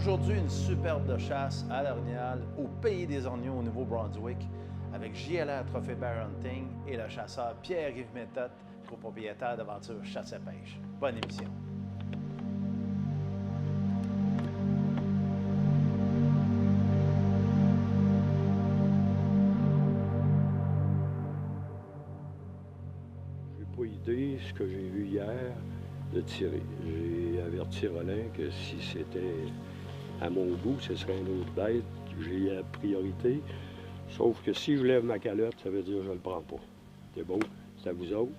Aujourd'hui, une superbe de chasse à l'Orignal, au pays des Oignons au Nouveau-Brunswick, avec JLR Trophée Bear Hunting et le chasseur Pierre-Yves Méthode, copropriétaire d'Aventure Chasse et Pêche. Bonne émission. J'ai pas idée ce que j'ai vu hier de tirer. J'ai averti Rollin que si c'était à mon goût, ce serait une autre bête. J'ai la priorité. Sauf que si je lève ma calotte, ça veut dire que je le prends pas. C'est beau, c'est à vous autres.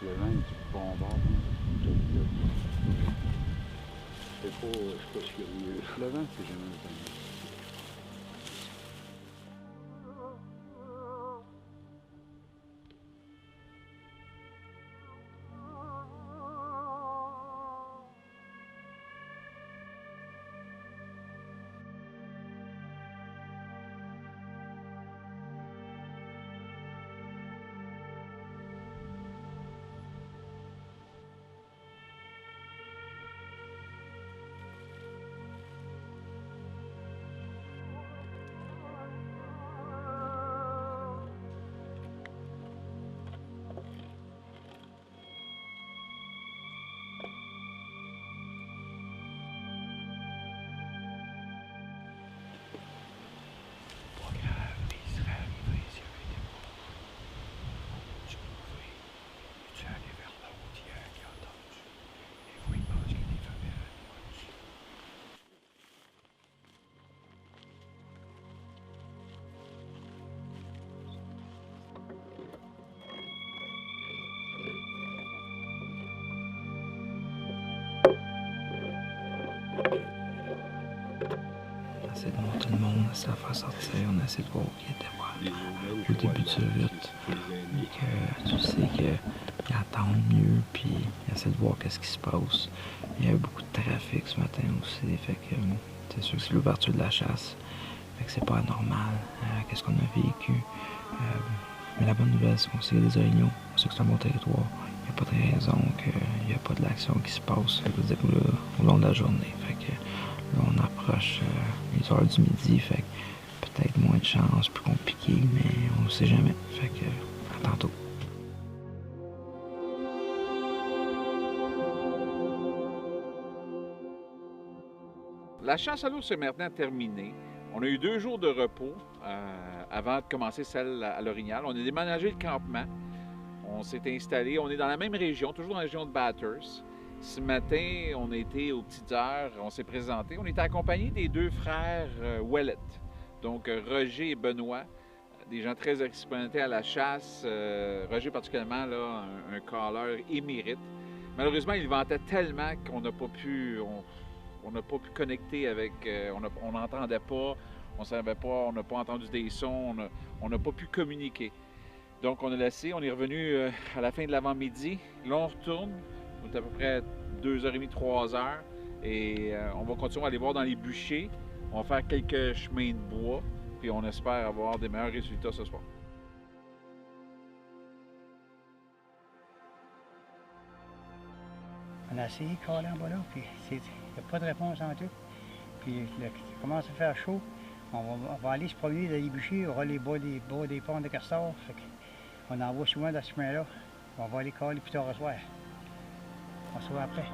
Le vent qui bombarde. Je sais pas ce qu'il y a de mieux. Le vent, c'est jamais le temps. On essaie de monter le monde, on essaie de faire sortir, on essaie de voir qui était au début de route. Donc, tu sais qu'ils attendent mieux, puis ils essaient de voir qu'est-ce qui se passe. Il y a eu beaucoup de trafic ce matin aussi, fait que c'est sûr que c'est l'ouverture de la chasse. Fait que c'est pas anormal, qu'est-ce qu'on a vécu. Mais la bonne nouvelle, c'est qu'on sait qu'il y a des réunions, on sait que c'est un bon territoire. Il n'y a pas de raison qu'il n'y a pas de l'action qui se passe au long de la journée. Fait que là, on approche les heures du midi, fait que peut-être moins de chance, plus compliqué, mais on ne sait jamais. Fait que à tantôt. La chasse à l'ours est maintenant terminée. On a eu 2 jours de repos avant de commencer celle à l'Orignal. On a déménagé le campement. On s'est installé. On est dans la même région, toujours dans la région de Bathurst. Ce matin, on a été aux petites heures, on s'est présenté. On était accompagné des 2 frères Ouellet, donc Roger et Benoît, des gens très expérimentés à la chasse. Roger particulièrement, là, un calleur émérite. Malheureusement, il ventait tellement qu'on n'a pas pu... On n'a pas pu connecter avec... on n'entendait pas, on ne savait pas, on n'a pas entendu des sons, on n'a pas pu communiquer. Donc, on a laissé, on est revenu à la fin de l'avant-midi. Là, on retourne, on est à peu près 2h30, 3h, et on va continuer à aller voir dans les bûchers. On va faire quelques chemins de bois, puis on espère avoir des meilleurs résultats ce soir. On a essayé de caler en bas là, puis il n'y a pas de réponse en tout. Puis ça commence à faire chaud. On va aller se promener dans les bûchers, on va aller boire des ponts de castor. On en voit souvent dans ce chemin-là. On va aller caler plus tard ce soir. On se voit après.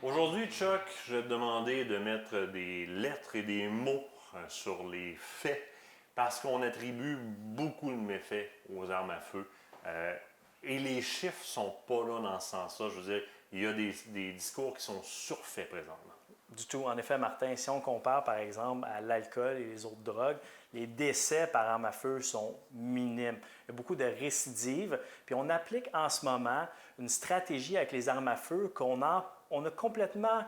Aujourd'hui, Chuck, je vais te demander de mettre des lettres et des mots sur les faits parce qu'on attribue beaucoup de méfaits aux armes à feu. Et les chiffres ne sont pas là dans ce sens-là. Je veux dire, il y a des discours qui sont surfaits présentement. Du tout. En effet, Martin, si on compare par exemple à l'alcool et les autres drogues, les décès par arme à feu sont minimes. Il y a beaucoup de récidives. Puis on applique en ce moment une stratégie avec les armes à feu qu'on a complètement...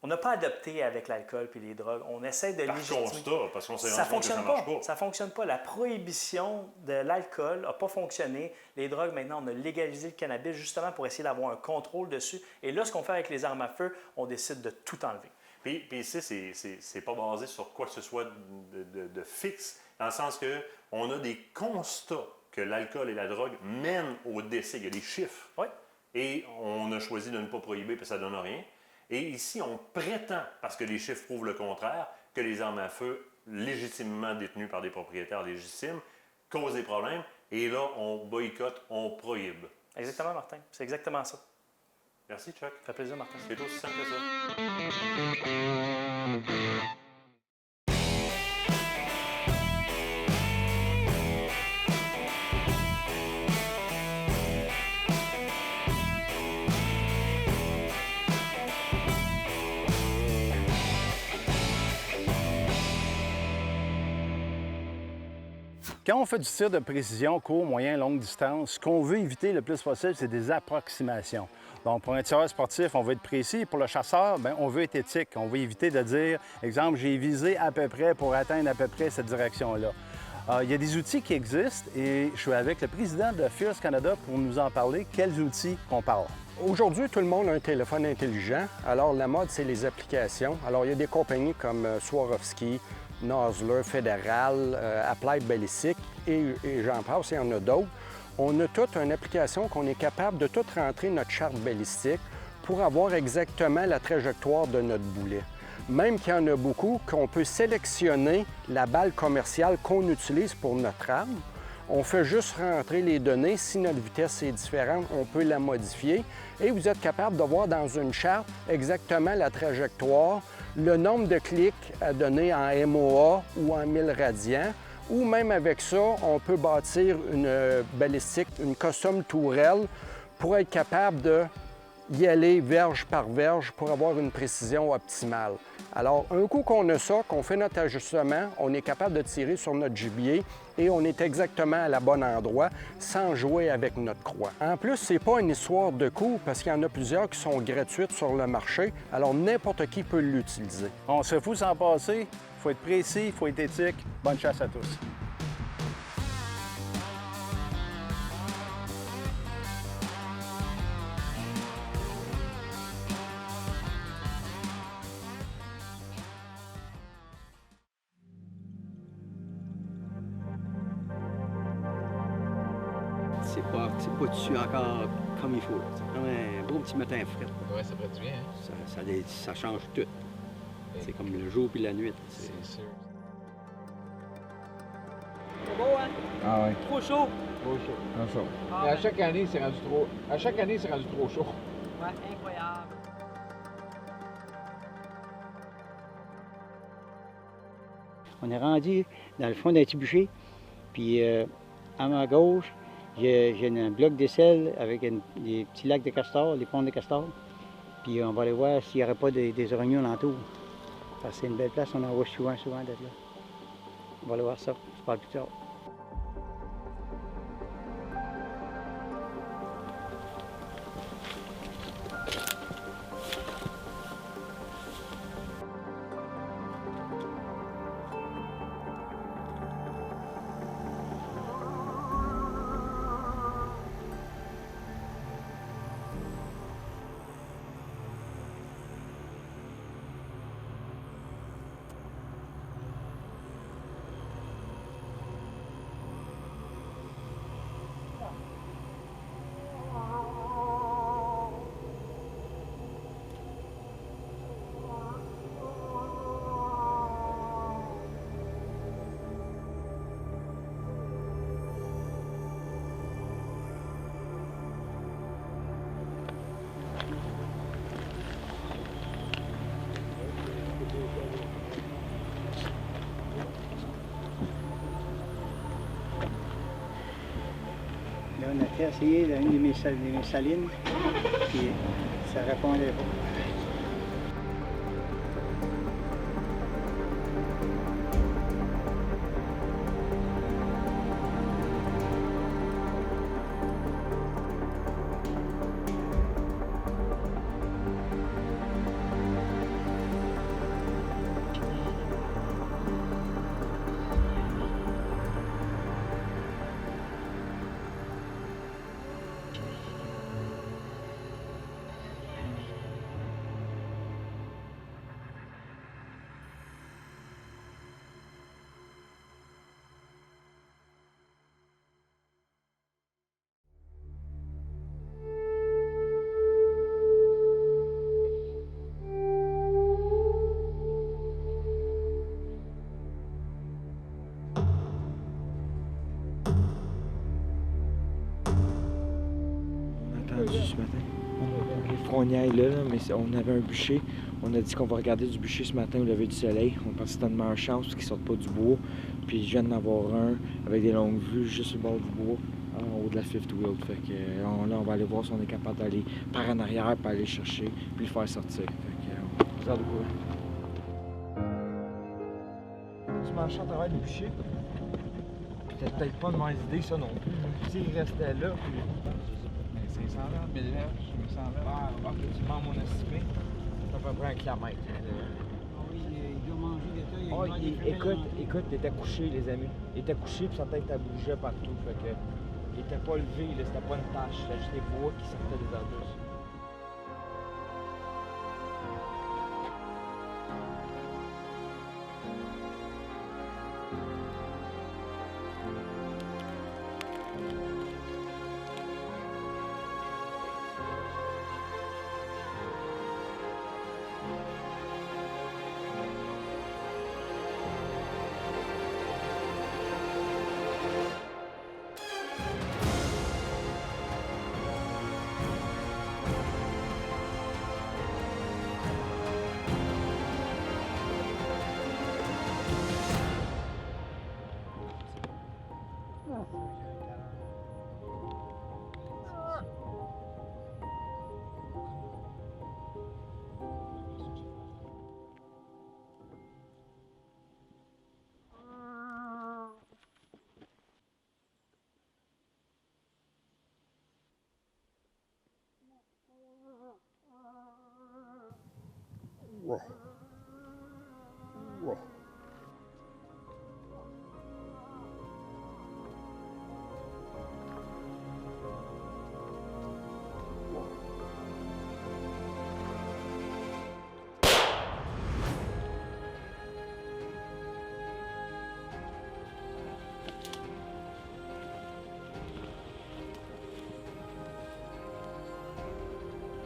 On n'a pas adopté avec l'alcool et les drogues. On essaie de légitimer. Par constat, parce qu'on s'est Ça rendu compte que ça marche pas. Ça ne fonctionne pas. La prohibition de l'alcool n'a pas fonctionné. Les drogues, maintenant, on a légalisé le cannabis justement pour essayer d'avoir un contrôle dessus. Et là, ce qu'on fait avec les armes à feu, on décide de tout enlever. Puis ici, c'est pas basé sur quoi que ce soit de fixe, dans le sens qu'on a des constats que l'alcool et la drogue mènent au décès. Il y a des chiffres. Oui. Et on a choisi de ne pas prohiber, puis ça ne donne rien. Et ici, on prétend, parce que les chiffres prouvent le contraire, que les armes à feu, légitimement détenues par des propriétaires légitimes, causent des problèmes. Et là, on boycotte, on prohibe. Exactement, Martin. C'est exactement ça. Merci, Chuck. Ça fait plaisir, Martin. C'est aussi simple que ça. Quand on fait du tir de précision, court, moyen, longue distance, ce qu'on veut éviter le plus possible, c'est des approximations. Donc, pour un tireur sportif, on veut être précis. Pour le chasseur, bien, on veut être éthique. On veut éviter de dire, exemple, j'ai visé à peu près pour atteindre à peu près cette direction-là. Il y a des outils qui existent et je suis avec le président de Fierce Canada pour nous en parler. Quels outils qu'on parle? Aujourd'hui, tout le monde a un téléphone intelligent. Alors, la mode, c'est les applications. Alors, il y a des compagnies comme Swarovski, Nosler, Federal, Applied Ballistic et j'en passe, il y en a d'autres. On a toute une application qu'on est capable de tout rentrer notre charte balistique pour avoir exactement la trajectoire de notre boulet. Même qu'il y en a beaucoup qu'on peut sélectionner la balle commerciale qu'on utilise pour notre arme. On fait juste rentrer les données. Si notre vitesse est différente, on peut la modifier. Et vous êtes capable de voir dans une charte exactement la trajectoire, le nombre de clics à donner en MOA ou en 1000 radians. Ou même avec ça, on peut bâtir une balistique, une custom tourelle pour être capable d'y aller verge par verge pour avoir une précision optimale. Alors, un coup qu'on a ça, qu'on fait notre ajustement, on est capable de tirer sur notre gibier et on est exactement à la bonne endroit sans jouer avec notre croix. En plus, c'est pas une histoire de coût parce qu'il y en a plusieurs qui sont gratuites sur le marché, alors n'importe qui peut l'utiliser. On se fout sans passer. Il faut être précis, il faut être éthique. Bonne chasse à tous. C'est pas dessus encore comme il faut. C'est comme un beau petit matin frais. Oui, ça ferait du bien, hein? Ça change tout. C'est comme le jour puis la nuit. C'est sûr. C'est beau, hein? Ah oui. Trop chaud. Trop chaud. Trop chaud. Mais à chaque année, c'est rendu trop. À chaque année, c'est rendu trop chaud. Ouais, incroyable. On est rendu dans le fond d'un petit bûcher, puis à ma gauche, j'ai un bloc d'aisselle avec des petits lacs de castor, des ponts de castor. Puis on va aller voir s'il n'y aurait pas des orignaux alentour. Parce que c'est une belle place, on en voit souvent d'être là. On va aller voir ça, je parle plus tard. Là, on a fait essayer une de mes salines, puis ça répondait pas. niaille là, mais on avait un bûcher. On a dit qu'on va regarder du bûcher ce matin au lever du soleil. On pensait que c'était une meilleure chance parce qu'ils sortent pas du bois. Puis je viens d'en avoir un avec des longues vues juste au bord du bois, en haut de la fifth wheel. Fait que là, on va aller voir si on est capable d'aller par en arrière pour aller chercher puis le faire sortir. Fait que on regarde quoi. Tu marches à travers le bûcher. C'était peut-être pas une mauvaise idée ça non plus. S'il restait là, puis... 500 verres, 1000 verres, 800 verres. Ah, tu demandes mon estimé. C'est à peu près 1 kilomètre. Oui, il doit manger des tas. Écoute, il était couché, les amis. Il était couché, puis sa tête, elle bougeait partout. Fait que, il était pas levé, là, c'était pas une tache. C'était juste des bois qui sortaient des arbustes.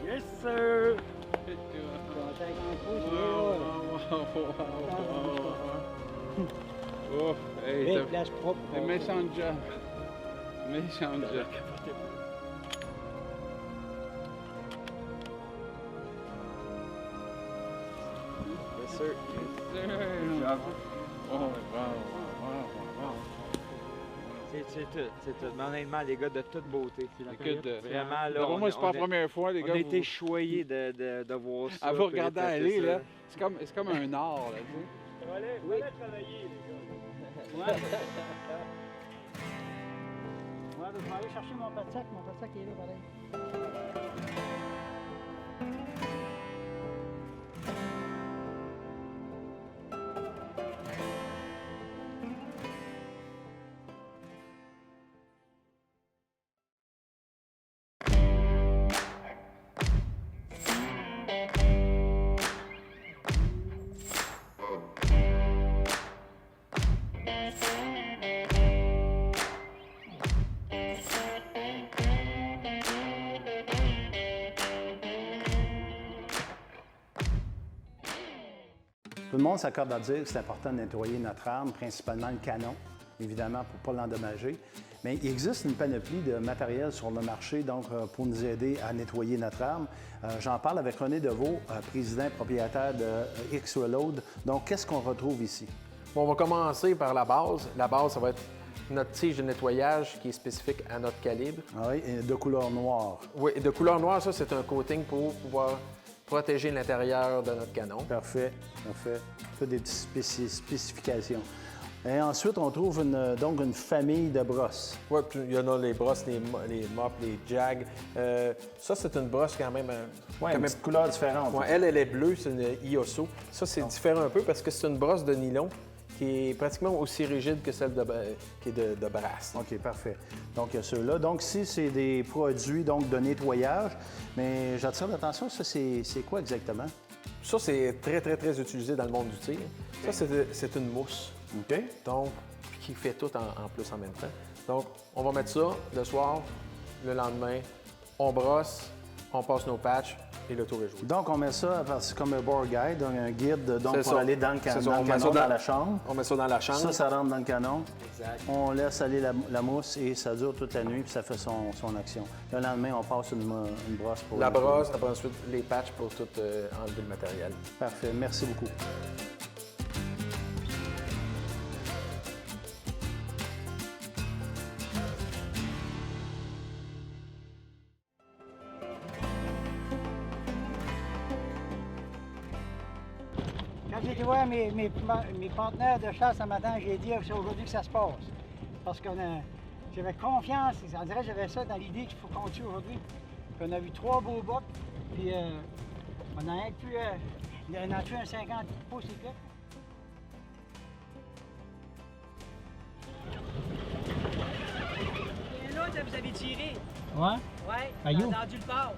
Yes, sir! Oh, hey, Belle place propre. t'as méchant job. Méchant job. Yes, sir. Yes, sir. Oh, wow, wow. C'est tout. Mais honnêtement, les gars, de toute beauté. Écoute, Vraiment, là, moi, c'est pas la première fois, les gars. On a été choyés de voir ça. À vous regarder puis de aller, tâter là, ça. c'est comme un art, là, tu sais. Fallait travailler, les gars. Ouais. Ouais, je vais aller chercher mon pâte-sac. Mon pâte-sac est là, pareil. Tout le monde s'accorde à dire que c'est important de nettoyer notre arme, principalement le canon, évidemment, pour ne pas l'endommager. Mais il existe une panoplie de matériel sur le marché donc, pour nous aider à nettoyer notre arme. J'en parle avec René Deveau, président et propriétaire de X-Reload. Donc, qu'est-ce qu'on retrouve ici? Bon, on va commencer par la base. La base, ça va être notre tige de nettoyage qui est spécifique à notre calibre. Ah oui, et de couleur noire. Oui, de couleur noire, ça, c'est un coating pour pouvoir protéger l'intérieur de notre canon. Parfait, parfait. Fait des petites spécifications. Et ensuite, on trouve donc une famille de brosses. Oui, puis il y en a les brosses, les mops, les jags. Ça, c'est une brosse quand même... Oui, une petite couleur différente. Ouais, elle est bleue, c'est une Ioso. Ça, c'est différent un peu parce que c'est une brosse de nylon qui est pratiquement aussi rigide que celle qui est de brasse. OK, parfait. Donc, il y a ceux-là. Donc, ici, c'est des produits donc, de nettoyage. Mais j'attire l'attention, ça, c'est quoi exactement? Ça, c'est très, très, très utilisé dans le monde du tir. Ça, c'est une mousse. OK. Donc, qui fait tout en plus en même temps. Donc, on va mettre ça le soir, le lendemain, on brosse, on passe nos patchs, Et le tour est joué. Donc, on met ça, c'est comme un board guide, donc un guide donc, C'est pour ça. aller dans le, C'est ça, dans on le met ça canon, dans- dans la chambre. On met ça dans la chambre. Ça rentre dans le canon. Exact. On laisse aller la mousse et ça dure toute la nuit, puis ça fait son action. Le lendemain, on passe une brosse pour... La brosse, après ensuite les patchs pour tout enlever le matériel. Parfait, merci beaucoup. Quand j'ai été voir mes partenaires de chasse ce matin, j'ai dit c'est aujourd'hui que ça se passe. Parce que j'avais confiance, on dirait que j'avais ça dans l'idée qu'il faut qu'on tue aujourd'hui. Puis on a vu 3 beaux bocs, puis on en a pu, on a tué un 50 pouces et quelques. Et là, vous avez tiré. Ouais? Ouais, Aïe. dans du port.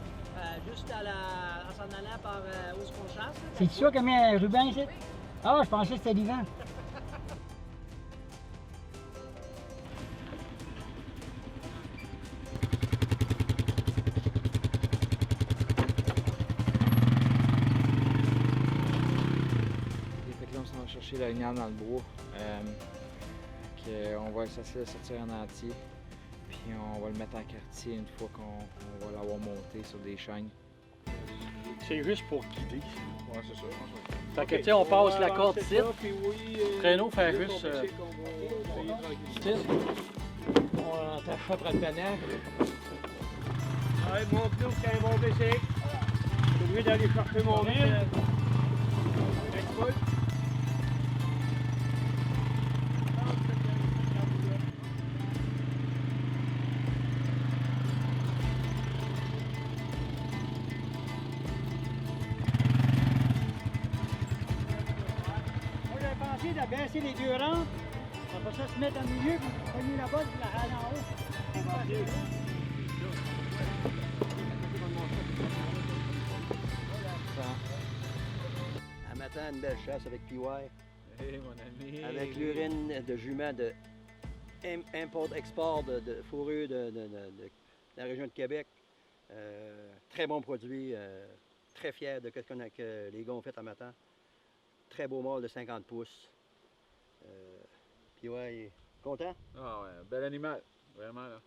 Juste en s'en allant par où est-ce qu'on chasse. là. C'est ça qu'a mis un ruban ici? Ah, je pensais que c'était l'hiver. Fait que là, on s'en va chercher l'orignal dans le bois. On va essayer de sortir en entier. Puis on va le mettre en quartier une fois qu'on va l'avoir monté sur des chaînes. C'est juste pour guider. Ouais, c'est ça. Fait que, tu sais, on passe la corde ici. Le traîneau fait juste... On attache ça après le panache. Allez, monte-nous, c'est un bon bicycle. J'ai oublié d'aller chercher mon mille. Moi, j'avais pensé de baisser les 2 rampes, après ça, se mettre en milieu, puis pogner la botte, puis la râler en haut. Un matin, une belle chasse avec PY. Hey, mon ami. Avec l'urine de jument de import-export de fourrure de la région de Québec. Très bon produit. Très fier de ce que les gars ont fait un matin. Très beau mâle de 50 pouces. PY est content? Ah ouais, bel animal. Vraiment, là.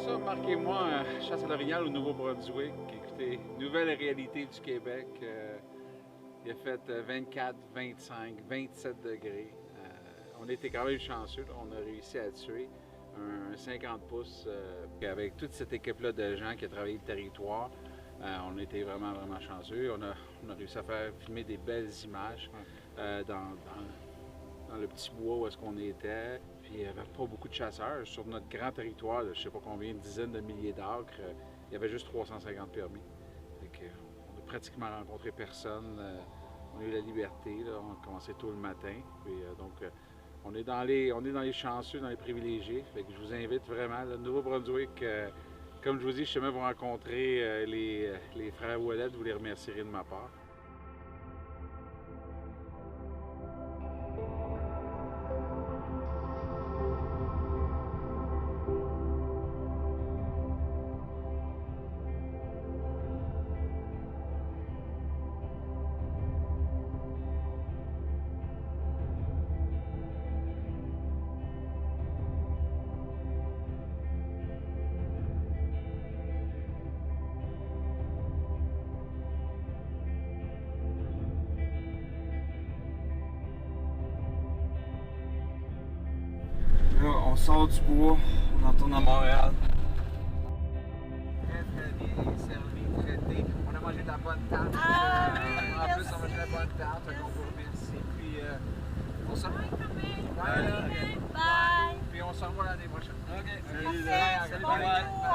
Ça, marquez-moi chasse à l'orignal au Nouveau-Brunswick. Écoutez, nouvelle réalité du Québec. Il a fait 24, 25, 27 degrés. On était quand même chanceux. Là. On a réussi à tuer un 50 pouces. Avec toute cette équipe-là de gens qui a travaillé le territoire, on était vraiment, vraiment chanceux. On a réussi à faire filmer des belles images dans le petit bois où est-ce qu'on était. Puis il n'y avait pas beaucoup de chasseurs. Sur notre grand territoire, là, je ne sais pas combien, une dizaine de milliers d'acres, il y avait juste 350 permis. On n'a pratiquement rencontré personne. On a eu la liberté. Là. On a commencé tôt le matin. Puis, on est dans les chanceux, dans les privilégiés. Fait que je vous invite vraiment. Le Nouveau-Brunswick, comme je vous dis, je sais même vous rencontrer les frères Ouellet, vous les remercierez de ma part. Là, on sort du bois, on retourne à Montréal. Très, très bien servi, traité. On a mangé de la bonne tarte. Ah oui, En plus, merci. on a mangé de la bonne tarte, fait qu'on vous remercie. Puis, On s'en va. Bye. Puis on s'en va l'année prochaine. OK. Salut, Parfait. salut, Bon bye. retour.